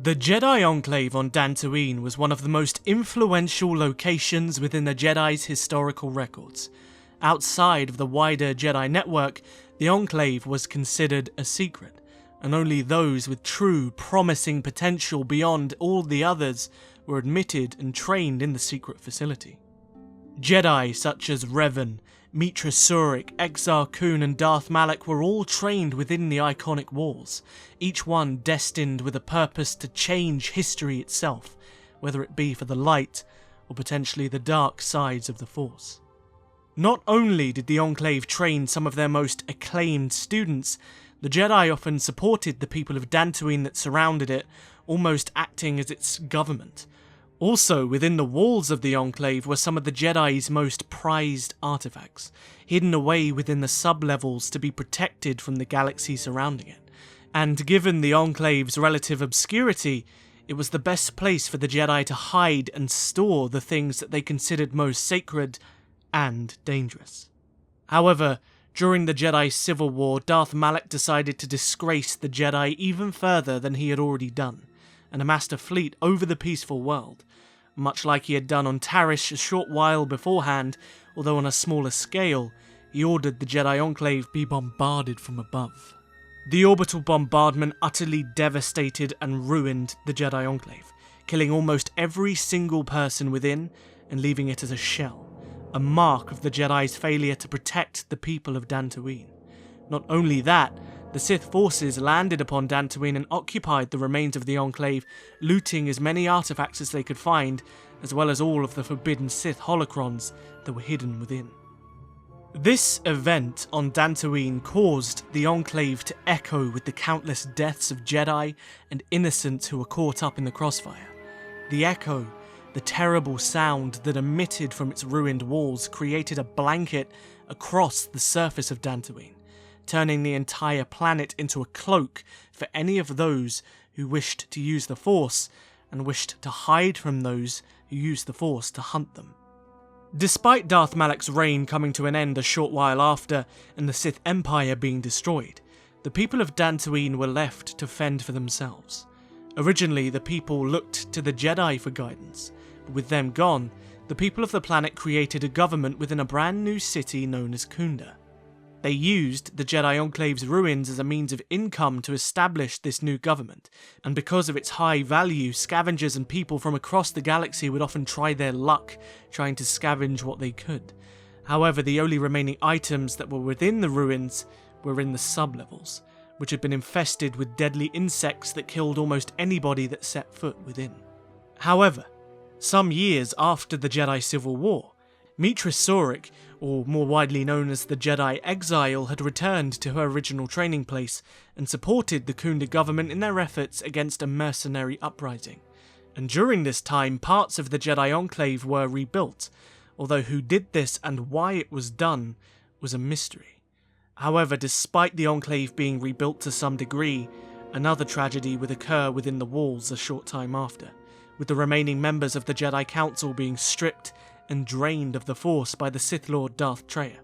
The Jedi Enclave on Dantooine was one of the most influential locations within the Jedi's historical records. Outside of the wider Jedi network, the Enclave was considered a secret, and only those with true, promising potential beyond all the others were admitted and trained in the secret facility. Jedi such as Revan, Meetra Surik, Exar Kun and Darth Malak were all trained within the iconic walls, each one destined with a purpose to change history itself, whether it be for the light or potentially the dark sides of the Force. Not only did the Enclave train some of their most acclaimed students, the Jedi often supported the people of Dantooine that surrounded it, almost acting as its government. Also, within the walls of the Enclave were some of the Jedi's most prized artifacts, hidden away within the sub-levels to be protected from the galaxy surrounding it. And given the Enclave's relative obscurity, it was the best place for the Jedi to hide and store the things that they considered most sacred and dangerous. However, during the Jedi Civil War, Darth Malak decided to disgrace the Jedi even further than he had already done, and amassed a fleet over the peaceful world, much like he had done on Tarish a short while beforehand, although on a smaller scale. He ordered the Jedi Enclave be bombarded from above. The orbital bombardment utterly devastated and ruined the Jedi Enclave, killing almost every single person within and leaving it as a shell, a mark of the Jedi's failure to protect the people of Dantooine. Not only that, the Sith forces landed upon Dantooine and occupied the remains of the Enclave, looting as many artifacts as they could find, as well as all of the forbidden Sith holocrons that were hidden within. This event on Dantooine caused the Enclave to echo with the countless deaths of Jedi and innocents who were caught up in the crossfire. The echo, the terrible sound that emitted from its ruined walls, created a blanket across the surface of Dantooine, turning the entire planet into a cloak for any of those who wished to use the Force and wished to hide from those who used the Force to hunt them. Despite Darth Malak's reign coming to an end a short while after and the Sith Empire being destroyed, the people of Dantooine were left to fend for themselves. Originally, the people looked to the Jedi for guidance, but with them gone, the people of the planet created a government within a brand new city known as Kunda. They used the Jedi Enclave's ruins as a means of income to establish this new government, and because of its high value, scavengers and people from across the galaxy would often try their luck trying to scavenge what they could. However, the only remaining items that were within the ruins were in the sub-levels, which had been infested with deadly insects that killed almost anybody that set foot within. However, some years after the Jedi Civil War, Meetra Surik, or more widely known as the Jedi Exile, had returned to her original training place and supported the Kunda government in their efforts against a mercenary uprising. And during this time, parts of the Jedi Enclave were rebuilt, although who did this and why it was done was a mystery. However, despite the Enclave being rebuilt to some degree, another tragedy would occur within the walls a short time after, with the remaining members of the Jedi Council being stripped and drained of the Force by the Sith Lord Darth Traya,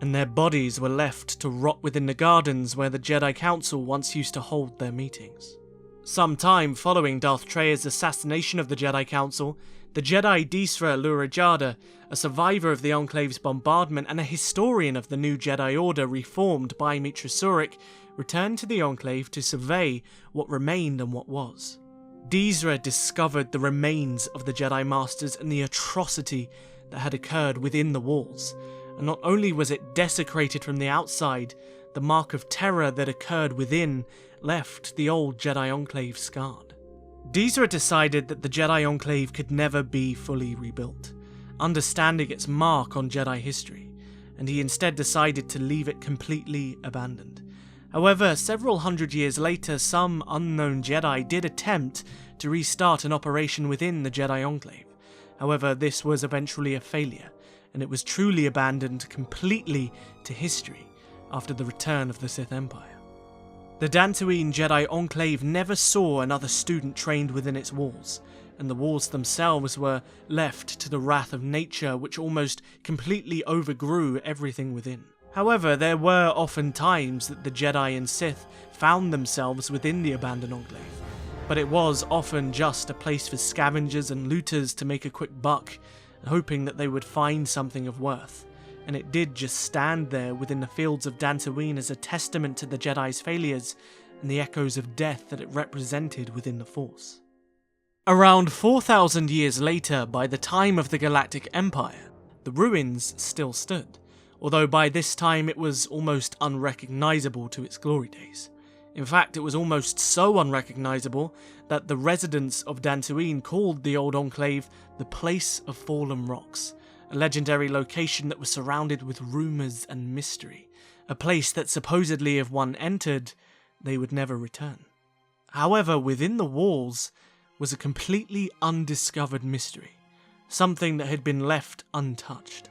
and their bodies were left to rot within the gardens where the Jedi Council once used to hold their meetings. Some time following Darth Traya's assassination of the Jedi Council, the Jedi Disra Lurajada, a survivor of the Enclave's bombardment and a historian of the new Jedi Order reformed by Meetra Surik, returned to the Enclave to survey what remained and what was. Disra discovered the remains of the Jedi Masters and the atrocity that had occurred within the walls, and not only was it desecrated from the outside, the mark of terror that occurred within left the old Jedi Enclave scarred. Disra decided that the Jedi Enclave could never be fully rebuilt, understanding its mark on Jedi history, and he instead decided to leave it completely abandoned. However, several hundred years later, some unknown Jedi did attempt to restart an operation within the Jedi Enclave. However, this was eventually a failure, and it was truly abandoned completely to history after the return of the Sith Empire. The Dantooine Jedi Enclave never saw another student trained within its walls, and the walls themselves were left to the wrath of nature, which almost completely overgrew everything within. However, there were often times that the Jedi and Sith found themselves within the abandoned Enclave, but it was often just a place for scavengers and looters to make a quick buck, hoping that they would find something of worth, and it did just stand there within the fields of Dantooine as a testament to the Jedi's failures and the echoes of death that it represented within the Force. Around 4,000 years later, by the time of the Galactic Empire, the ruins still stood, although by this time it was almost unrecognisable to its glory days. In fact, it was almost so unrecognisable that the residents of Dantooine called the old Enclave the Place of Fallen Rocks, a legendary location that was surrounded with rumours and mystery, a place that supposedly if one entered, they would never return. However, within the walls was a completely undiscovered mystery, something that had been left untouched.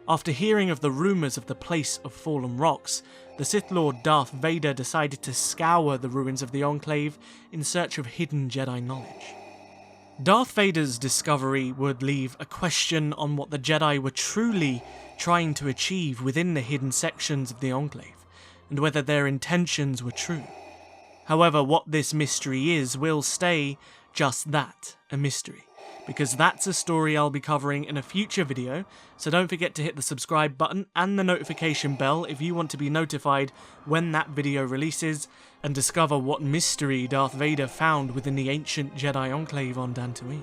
After hearing of the rumours of the Place of Fallen Rocks, the Sith Lord Darth Vader decided to scour the ruins of the Enclave in search of hidden Jedi knowledge. Darth Vader's discovery would leave a question on what the Jedi were truly trying to achieve within the hidden sections of the Enclave, and whether their intentions were true. However, what this mystery is will stay just that, a mystery, because that's a story I'll be covering in a future video, so don't forget to hit the subscribe button and the notification bell if you want to be notified when that video releases, and discover what mystery Darth Vader found within the ancient Jedi Enclave on Dantooine.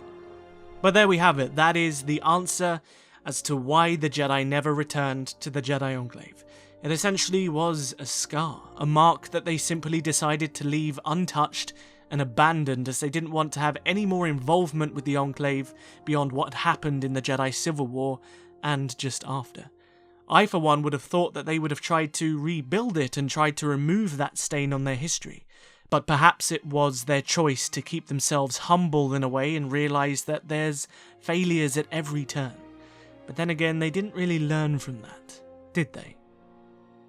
But there we have it, that is the answer as to why the Jedi never returned to the Jedi Enclave. It essentially was a scar, a mark that they simply decided to leave untouched and abandoned as they didn't want to have any more involvement with the Enclave beyond what had happened in the Jedi Civil War and just after. I for one would have thought that they would have tried to rebuild it and tried to remove that stain on their history, but perhaps it was their choice to keep themselves humble in a way and realise that there's failures at every turn. But then again, they didn't really learn from that, did they?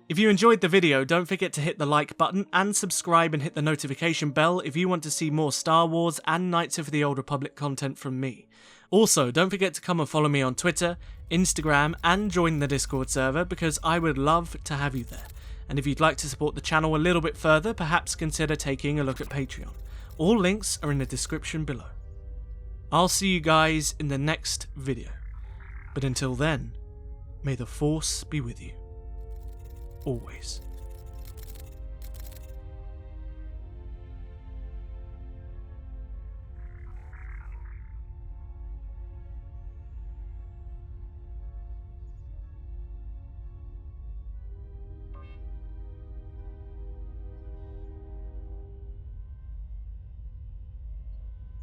If you enjoyed the video, don't forget to hit the like button and subscribe and hit the notification bell if you want to see more Star Wars and Knights of the Old Republic content from me. Also, don't forget to come and follow me on Twitter, Instagram, and join the Discord server because I would love to have you there. And if you'd like to support the channel a little bit further, perhaps consider taking a look at Patreon. All links are in the description below. I'll see you guys in the next video. But until then, may the Force be with you. Always.